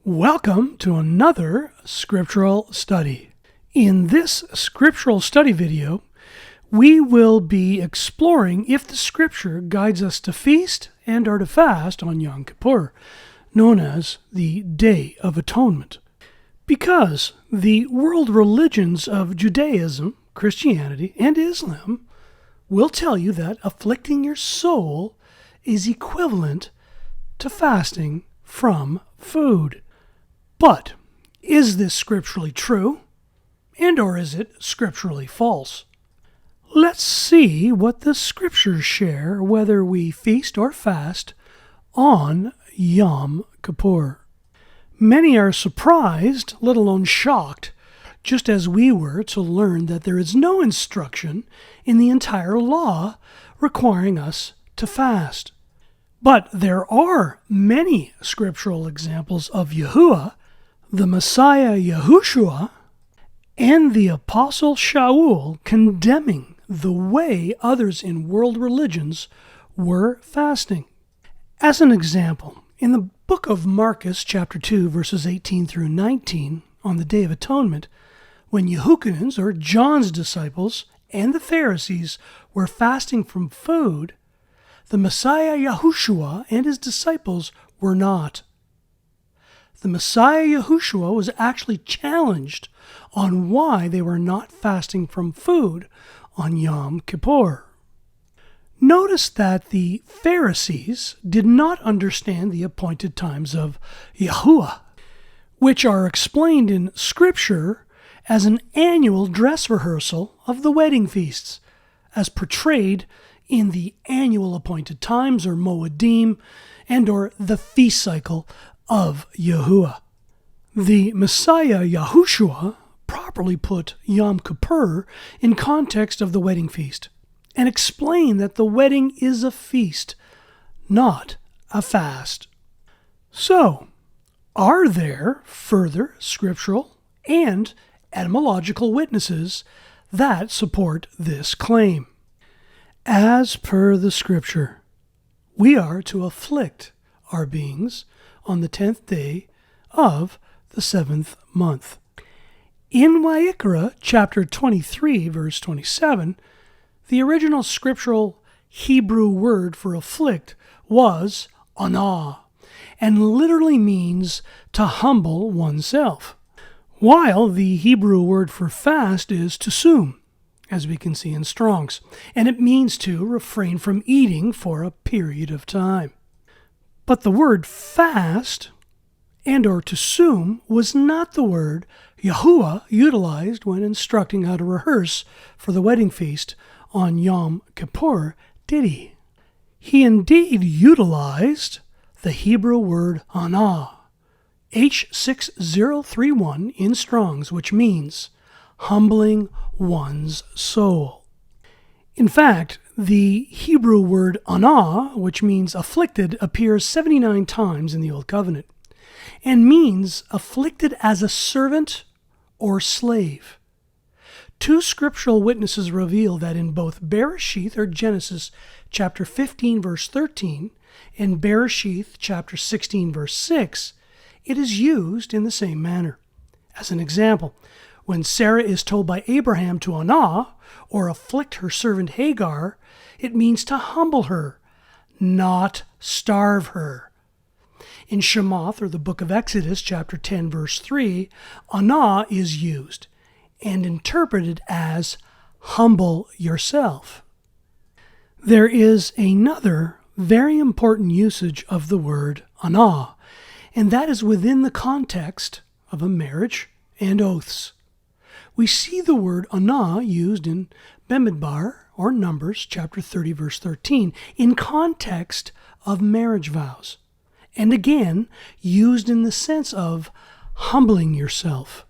Welcome to another Scriptural study. In this Scriptural study video, we will be exploring if the Scripture guides us to feast and or to fast on Yom Kippur, known as the Day of Atonement. Because the world religions of Judaism, Christianity, and Islam will tell you that afflicting your soul is equivalent to fasting from food. But is this scripturally true, and or is it scripturally false? Let's see what the scriptures share whether we feast or fast on Yom Kippur. Many are surprised, let alone shocked, just as we were to learn that there is no instruction in the entire law requiring us to fast. But there are many scriptural examples of YaHUaH, the Messiah Yahushua, and the Apostle Shaul condemning the way others in world religions were fasting. As an example, in the book of Marcus, chapter 2, verses 18 through 19, on the Day of Atonement, when Yehukanans, or John's disciples, and the Pharisees were fasting from food, the Messiah Yahushua and his disciples were not. The Messiah Yahushua was actually challenged on why they were not fasting from food on Yom Kippur. Notice that the Pharisees did not understand the appointed times of YaHUaH, which are explained in Scripture as an annual dress rehearsal of the wedding feasts, as portrayed in the annual appointed times, or Moedim, and or the feast cycle of YaHUaH. The Messiah Yahushua properly put Yom Kippur in context of the wedding feast and explained that the wedding is a feast, not a fast. So, are there further scriptural and etymological witnesses that support this claim? As per the Scripture, we are to afflict our beings on the 10th day of the 7th month. In YaHUaH, chapter 23, verse 27, the original scriptural Hebrew word for afflict was anah, and literally means to humble oneself, while the Hebrew word for fast is tsum, as we can see in Strong's, and it means to refrain from eating for a period of time. But the word fast and or tsum was not the word YaHUaH utilized when instructing how to rehearse for the wedding feast on Yom Kippur, did he? He indeed utilized the Hebrew word anah, H6031 in Strong's, which means humbling one's soul. In fact, the Hebrew word anah, which means afflicted, appears 79 times in the Old Covenant and means afflicted as a servant or slave. Two scriptural witnesses reveal that in both Bereshith, or Genesis, chapter 15, verse 13, and Bereshith, chapter 16, verse 6, it is used in the same manner. As an example, when Sarah is told by Abraham to anah, or afflict her servant Hagar, it means to humble her, not starve her. In Shemoth, or the book of Exodus, chapter 10, verse 3, anah is used and interpreted as humble yourself. There is another very important usage of the word anah, and that is within the context of a marriage and oaths. We see the word anah used in Bamidbar, or Numbers, chapter 30, verse 13, in context of marriage vows, and again used in the sense of humbling yourself.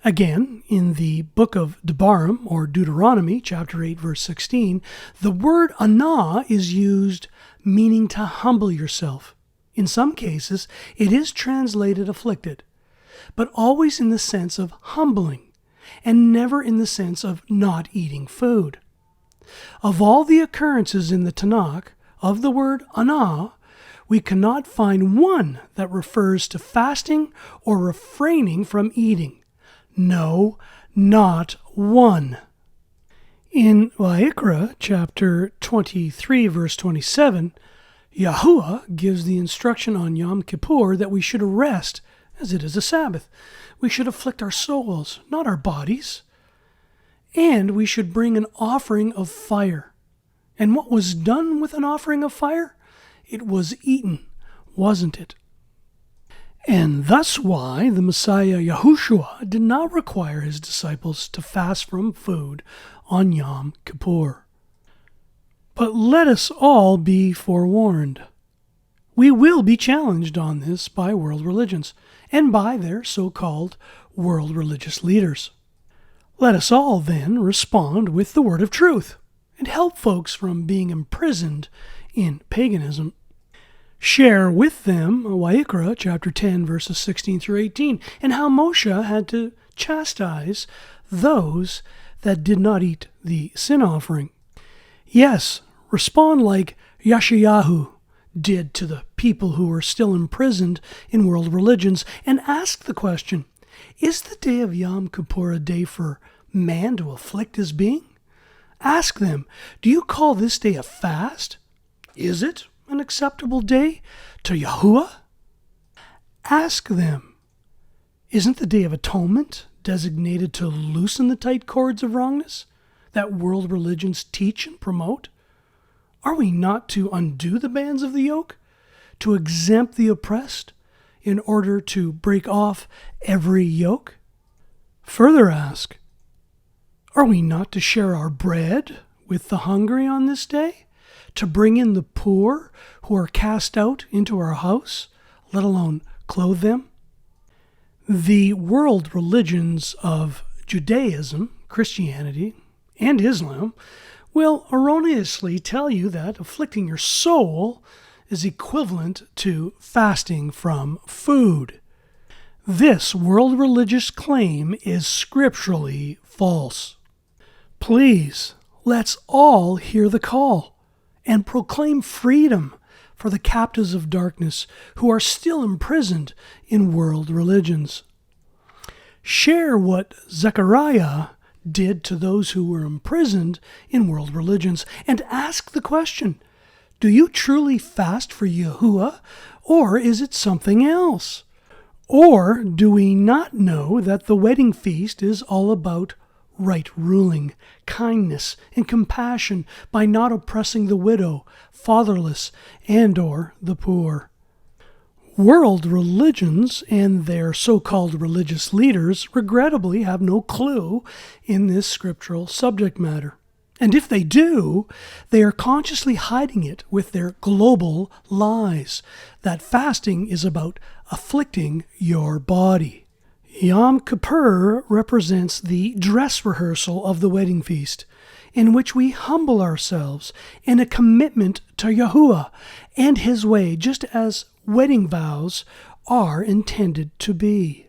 Again, in the book of Devarim, or Deuteronomy, chapter 8, verse 16, the word anah is used meaning to humble yourself. In some cases, it is translated afflicted, but always in the sense of humbling, and never in the sense of not eating food. Of all the occurrences in the Tanakh of the word anah, we cannot find one that refers to fasting or refraining from eating. No, not one. In YaHUaH chapter 23, verse 27, YaHUaH gives the instruction on Yom Kippur that we should rest as it is a Sabbath. We should afflict our souls, not our bodies. And we should bring an offering of fire. And what was done with an offering of fire? It was eaten, wasn't it? And thus why the Messiah Yahushua did not require his disciples to fast from food on Yom Kippur. But let us all be forewarned. We will be challenged on this by world religions and by their so-called world religious leaders. Let us all then respond with the word of truth and help folks from being imprisoned in paganism. Share with them YaHUaH chapter 10 verses 16 through 18 and how Moshe had to chastise those that did not eat the sin offering. Yes, respond like Yeshayahu did to the people who were still imprisoned in world religions and ask the question, is the day of Yom Kippur a day for man to afflict his being? Ask them, do you call this day a fast? Is it an acceptable day to YaHUaH? Ask them, isn't the Day of Atonement designated to loosen the tight cords of wrongness that world religions teach and promote? Are we not to undo the bands of the yoke, to exempt the oppressed in order to break off every yoke? Further ask, are we not to share our bread with the hungry on this day, to bring in the poor who are cast out into our house, let alone clothe them? The world religions of Judaism, Christianity, and Islam will erroneously tell you that afflicting your soul is equivalent to fasting from food. This world religious claim is scripturally false. Please, let's all hear the call and proclaim freedom for the captives of darkness who are still imprisoned in world religions. Share what Zechariah did to those who were imprisoned in world religions and ask the question, do you truly fast for YaHUaH, or is it something else? Or do we not know that the wedding feast is all about right ruling, kindness, and compassion by not oppressing the widow, fatherless, and/or the poor? World religions and their so-called religious leaders regrettably have no clue in this scriptural subject matter. And if they do, they are consciously hiding it with their global lies that fasting is about afflicting your body. Yom Kippur represents the dress rehearsal of the wedding feast, in which we humble ourselves in a commitment to YaHUaH and His way, just as wedding vows are intended to be.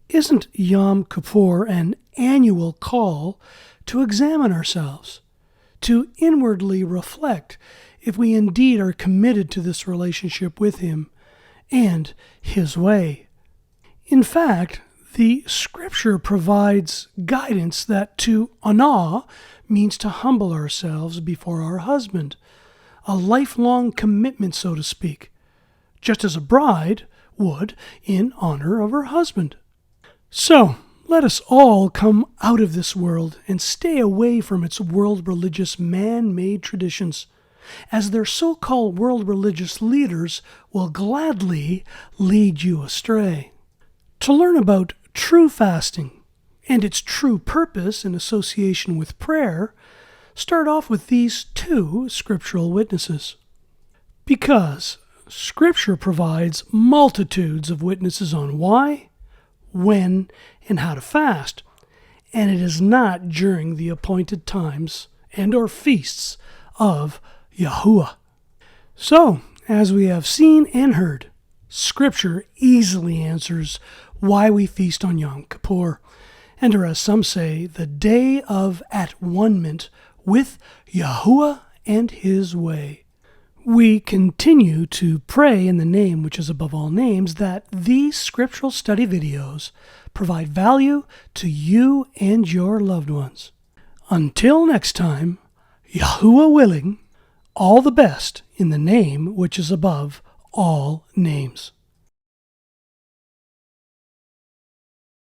Isn't Yom Kippur an annual call to examine ourselves, to inwardly reflect if we indeed are committed to this relationship with Him and His way? In fact, the Scripture provides guidance that to anah means to humble ourselves before our husband, a lifelong commitment, so to speak, just as a bride would in honor of her husband. So, let us all come out of this world and stay away from its world religious man-made traditions, as their so-called world religious leaders will gladly lead you astray. To learn about true fasting and its true purpose in association with prayer, start off with these two scriptural witnesses. Because Scripture provides multitudes of witnesses on why, when, and how to fast, and it is not during the appointed times and or feasts of YaHUaH. So, as we have seen and heard, Scripture easily answers why we feast on Yom Kippur, and or as some say, the day of At One Ment with YaHUaH and His way. We continue to pray in the name which is above all names that these scriptural study videos provide value to you and your loved ones. Until next time, YaHUaH willing, all the best in the name which is above all names.